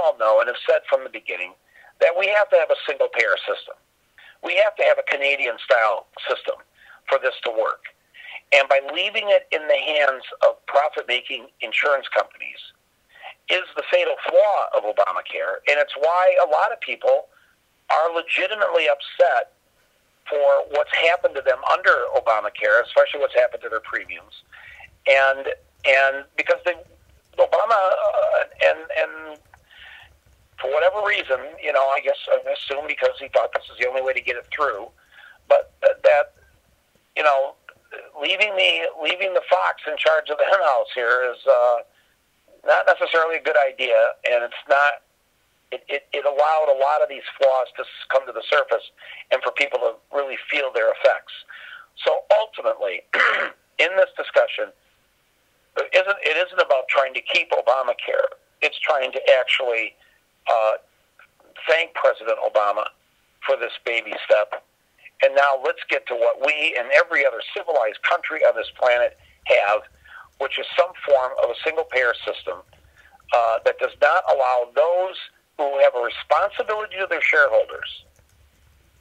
all know and have said from the beginning that we have to have a single-payer system. We have to have a Canadian-style system for this to work. And by leaving it in the hands of profit-making insurance companies is the fatal flaw of Obamacare, and it's why a lot of people are legitimately upset for what's happened to them under Obamacare, especially what's happened to their premiums. And because Obama and for whatever reason, I guess I assume because he thought this is the only way to get it through, but that leaving the fox in charge of the henhouse here is not necessarily a good idea, and it's not. It allowed a lot of these flaws to come to the surface and for people to really feel their effects. So ultimately, in this discussion, it isn't about trying to keep Obamacare. It's trying to actually thank President Obama for this baby step. And now let's get to what we and every other civilized country on this planet have, which is some form of a single-payer system that does not allow those who have a responsibility to their shareholders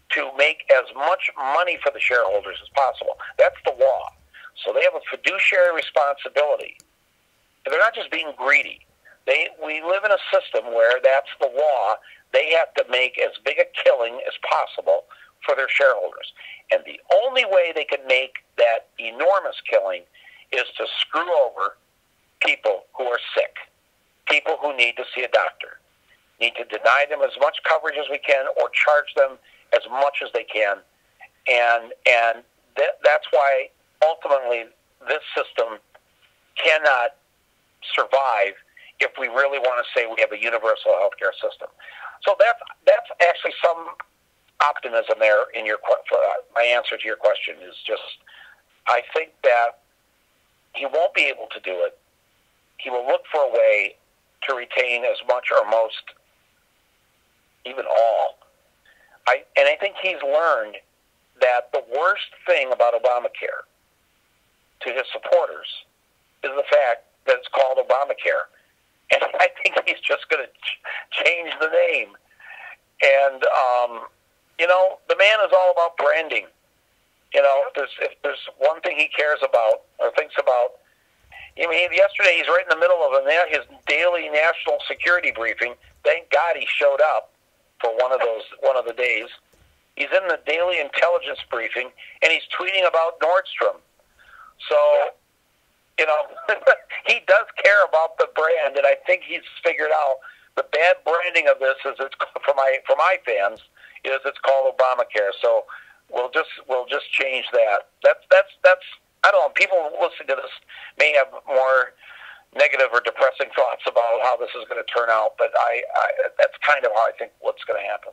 to make as much money for the shareholders as possible. That's the law. So they have a fiduciary responsibility. And they're not just being greedy. We live in a system where that's the law. They have to make as big a killing as possible for their shareholders. And the only way they can make that enormous killing is to screw over people who are sick, people who need to see a doctor, need to deny them as much coverage as we can or charge them as much as they can. And that's why ultimately this system cannot survive if we really want to say we have a universal healthcare system. So that's actually some optimism there in my answer to your question is just, I think that he won't be able to do it. He will look for a way to retain as much or most, even all. And I think he's learned that the worst thing about Obamacare to his supporters is the fact that it's called Obamacare. And I think he's just going to change the name. And, the man is all about branding. If there's one thing he cares about or thinks about, yesterday he's right in the middle of his daily national security briefing. Thank God he showed up for one of the days. He's in the daily intelligence briefing, and he's tweeting about Nordstrom. So, he does care about the brand, and I think he's figured out the bad branding of this is for my fans is it's called Obamacare. So we'll just change that. That's I don't know. People listening to this may have more negative or depressing thoughts about how this is going to turn out, but I that's kind of how I think what's going to happen.